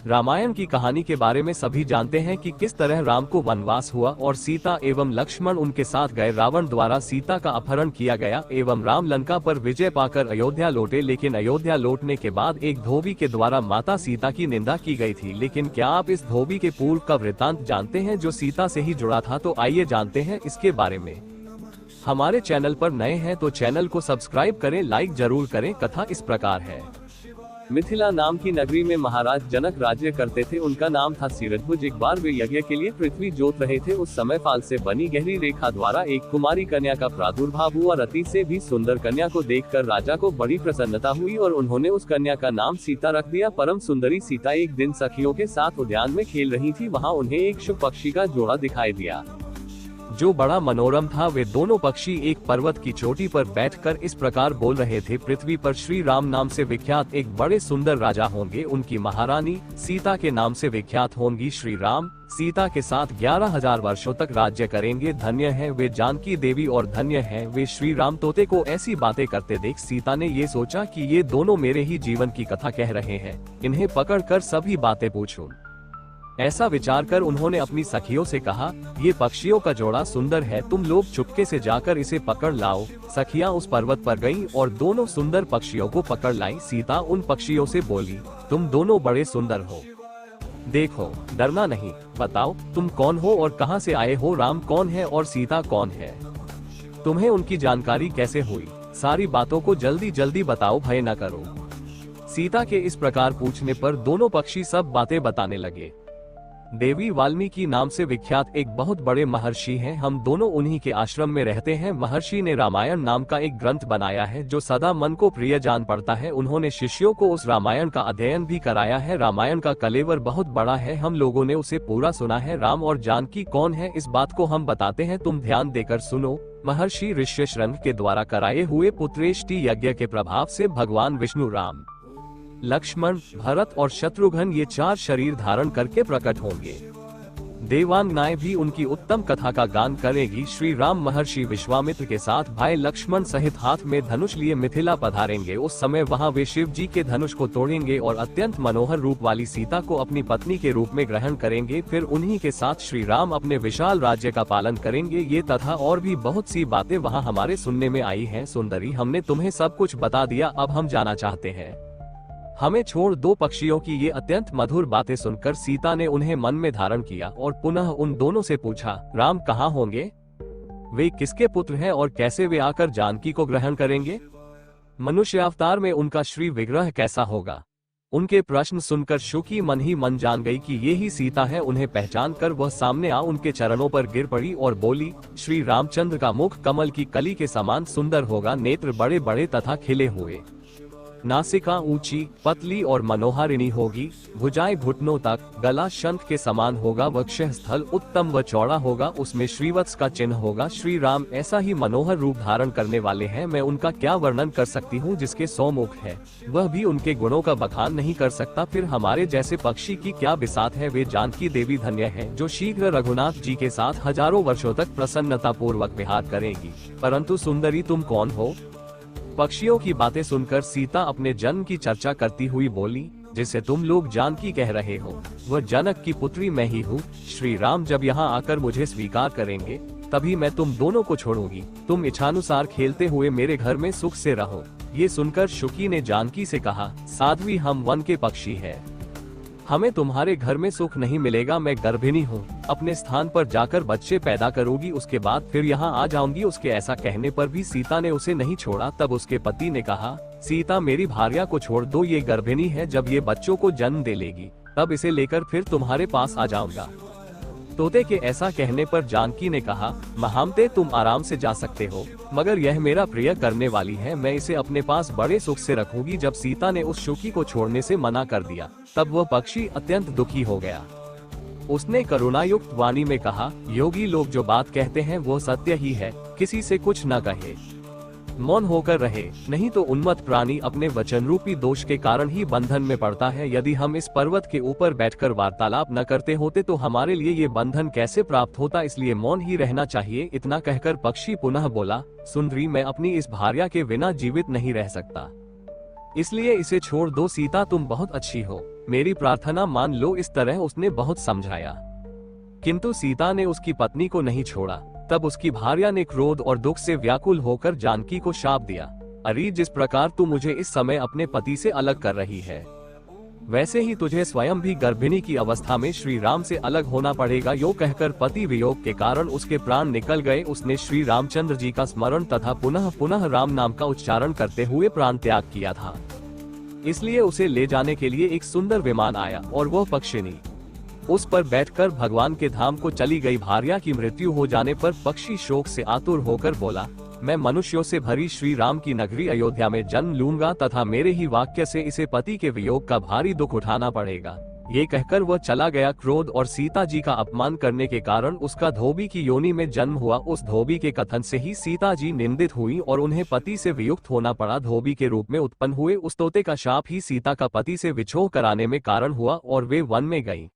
रामायण की कहानी के बारे में सभी जानते हैं कि किस तरह राम को वनवास हुआ और सीता एवं लक्ष्मण उनके साथ गए। रावण द्वारा सीता का अपहरण किया गया एवं राम लंका पर विजय पाकर अयोध्या लौटे, लेकिन अयोध्या लौटने के बाद एक धोबी के द्वारा माता सीता की निंदा की गई थी। लेकिन क्या आप इस धोबी के पूर्व का वृत्तांत जानते हैं जो सीता से ही जुड़ा था? तो आइए जानते हैं इसके बारे में। हमारे चैनल पर नए हैं तो चैनल को सब्सक्राइब करें, लाइक जरूर करें। कथा इस प्रकार है। मिथिला नाम की नगरी में महाराज जनक राज्य करते थे। उनका नाम था सीरध्वज। एक बार वे यज्ञ के लिए पृथ्वी जोत रहे थे। उस समय फाल से बनी गहरी रेखा द्वारा एक कुमारी कन्या का प्रादुर्भाव हुआ। रति से भी सुंदर कन्या को देखकर राजा को बड़ी प्रसन्नता हुई और उन्होंने उस कन्या का नाम सीता रख दिया। परम सुंदरी सीता एक दिन सखियों के साथ उद्यान में खेल रही थी। वहाँ उन्हें एक शुभ पक्षी का जोड़ा दिखाई दिया जो बड़ा मनोरम था। वे दोनों पक्षी एक पर्वत की चोटी पर बैठकर इस प्रकार बोल रहे थे, पृथ्वी पर श्री राम नाम से विख्यात एक बड़े सुंदर राजा होंगे। उनकी महारानी सीता के नाम से विख्यात होंगी। श्री राम सीता के साथ 11,000 वर्षों तक राज्य करेंगे। धन्य है वे जानकी देवी और धन्य है वे श्री राम। तोते को ऐसी बातें करते देख सीता ने ये सोचा कि ये दोनों मेरे ही जीवन की कथा कह रहे हैं, इन्हें पकड़कर सभी बातें पूछूं। ऐसा विचार कर उन्होंने अपनी सखियों से कहा, ये पक्षियों का जोड़ा सुंदर है, तुम लोग चुपके से जाकर इसे पकड़ लाओ। सखियां उस पर्वत पर गईं और दोनों सुंदर पक्षियों को पकड़ लाई। सीता उन पक्षियों से बोली, तुम दोनों बड़े सुंदर हो, देखो डरना नहीं। बताओ तुम कौन हो और कहां से आए हो? राम कौन है और सीता कौन है? तुम्हें उनकी जानकारी कैसे हुई? सारी बातों को जल्दी जल्दी बताओ, भय न करो। सीता के इस प्रकार पूछने पर दोनों पक्षी सब बातें बताने लगे। देवी वाल्मीकि नाम से विख्यात एक बहुत बड़े महर्षि हैं। हम दोनों उन्हीं के आश्रम में रहते हैं। महर्षि ने रामायण नाम का एक ग्रंथ बनाया है जो सदा मन को प्रिय जान पड़ता है। उन्होंने शिष्यों को उस रामायण का अध्ययन भी कराया है। रामायण का कलेवर बहुत बड़ा है, हम लोगों ने उसे पूरा सुना है। राम और जानकी कौन है इस बात को हम बताते हैं, तुम ध्यान देकर सुनो। महर्षि ऋष्यशृंग के द्वारा कराए हुए पुत्रेष्टि यज्ञ के प्रभाव से भगवान विष्णु राम, लक्ष्मण, भरत और शत्रुघ्न ये 4 शरीर धारण करके प्रकट होंगे। देवांगनाएं भी उनकी उत्तम कथा का गान करेगी। श्री राम महर्षि विश्वामित्र के साथ भाई लक्ष्मण सहित हाथ में धनुष लिए मिथिला पधारेंगे। उस समय वहां वे शिव जी के धनुष को तोड़ेंगे और अत्यंत मनोहर रूप वाली सीता को अपनी पत्नी के रूप में ग्रहण करेंगे। फिर उन्हीं के साथ श्री राम अपने विशाल राज्य का पालन करेंगे। ये तथा और भी बहुत सी बातें वहाँ हमारे सुनने में आई है। सुंदरी, हमने तुम्हें सब कुछ बता दिया, अब हम जाना चाहते हैं। हमें छोड़ दो। पक्षियों की ये अत्यंत मधुर बातें सुनकर सीता ने उन्हें मन में धारण किया और पुनः उन दोनों से पूछा, राम कहाँ होंगे? वे किसके पुत्र हैं और कैसे वे आकर जानकी को ग्रहण करेंगे? मनुष्य अवतार में उनका श्री विग्रह कैसा होगा? उनके प्रश्न सुनकर शुकी मन ही मन जान गई कि ये ही सीता है। उन्हें पहचान कर वह सामने आ उनके चरणों पर गिर पड़ी और बोली, श्री रामचंद्र का मुख कमल की कली के समान सुंदर होगा, नेत्र बड़े बड़े तथा खिले हुए, नासिका ऊंची पतली और मनोहारिणी होगी, भुजाएं घुटनों तक, गला शंख के समान होगा, वक्षः स्थल उत्तम व चौड़ा होगा, उसमें श्रीवत्स का चिन्ह होगा। श्री राम ऐसा ही मनोहर रूप धारण करने वाले हैं। मैं उनका क्या वर्णन कर सकती हूँ? जिसके 100 मुख है वह भी उनके गुणों का बखान नहीं कर सकता। फिर हमारे जैसे पक्षी की क्या बिसात है? वे जानकी देवी धन्य है जो शीघ्र रघुनाथ जी के साथ हजारों वर्षों तक प्रसन्नता पूर्वक विहार करेगी। परंतु सुंदरी, तुम कौन हो? पक्षियों की बातें सुनकर सीता अपने जन्म की चर्चा करती हुई बोली, जिसे तुम लोग जानकी कह रहे हो वह जनक की पुत्री मैं ही हूँ। श्री राम जब यहाँ आकर मुझे स्वीकार करेंगे तभी मैं तुम दोनों को छोड़ूंगी। तुम इच्छानुसार खेलते हुए मेरे घर में सुख से रहो। ये सुनकर शुकी ने जानकी से कहा, साध्वी, हम वन के पक्षी हैं, हमें तुम्हारे घर में सुख नहीं मिलेगा। मैं गर्भिणी हूँ, अपने स्थान पर जाकर बच्चे पैदा करूंगी, उसके बाद फिर यहाँ आ जाऊंगी। उसके ऐसा कहने पर भी सीता ने उसे नहीं छोड़ा। तब उसके पति ने कहा, सीता, मेरी भार्या को छोड़ दो, ये गर्भिणी है, जब ये बच्चों को जन्म दे लेगी तब इसे लेकर फिर तुम्हारे पास आ जाऊंगा। तोते के ऐसा कहने पर जानकी ने कहा, महामते, तुम आराम से जा सकते हो, मगर यह मेरा प्रिय करने वाली है, मैं इसे अपने पास बड़े सुख से रखूंगी। जब सीता ने उस शुकी को छोड़ने से मना कर दिया तब वह पक्षी अत्यंत दुखी हो गया। उसने करुणायुक्त वाणी में कहा, योगी लोग जो बात कहते हैं वो सत्य ही है, किसी से कुछ न कहे, मौन होकर रहे, नहीं तो उन्मत्त प्राणी अपने वचन रूपी दोष के कारण ही बंधन में पड़ता है। यदि हम इस पर्वत के ऊपर बैठकर वार्तालाप न करते होते तो हमारे लिए ये बंधन कैसे प्राप्त होता, इसलिए मौन ही रहना चाहिए। इतना कहकर पक्षी पुनः बोला, सुंदरी, मैं अपनी इस भार्या के बिना जीवित नहीं रह सकता, इसलिए इसे छोड़ दो। सीता, तुम बहुत अच्छी हो, मेरी प्रार्थना मान लो। इस तरह उसने बहुत समझाया, किंतु सीता ने उसकी पत्नी को नहीं छोड़ा। तब उसकी भार्या ने क्रोध और दुख से व्याकुल होकर जानकी को शाप दिया, अरे जिस प्रकार तू मुझे इस समय अपने पति से अलग कर रही है, वैसे ही तुझे स्वयं भी गर्भिणी की अवस्था में श्री राम से अलग होना पड़ेगा। यो कहकर पति वियोग के कारण उसके प्राण निकल गए। उसने श्री रामचंद्र जी का स्मरण तथा पुनः पुनः राम नाम का उच्चारण करते हुए प्राण त्याग किया था। इसलिए उसे ले जाने के लिए एक सुंदर विमान आया और वह पक्षिनी उस पर बैठकर भगवान के धाम को चली गई। भार्या की मृत्यु हो जाने पर पक्षी शोक से आतुर होकर बोला, मैं मनुष्यों से भरी श्री राम की नगरी अयोध्या में जन्म लूंगा तथा मेरे ही वाक्य से इसे पति के वियोग का भारी दुख उठाना पड़ेगा। ये कहकर वह चला गया। क्रोध और सीता जी का अपमान करने के कारण उसका धोबी की योनि में जन्म हुआ। उस धोबी के कथन से ही सीता जी निंदित हुई और उन्हें पति से वियुक्त होना पड़ा। धोबी के रूप में उत्पन्न हुए उस तोते का शाप ही सीता का पति से विछोह कराने में कारण हुआ और वे वन में गईं।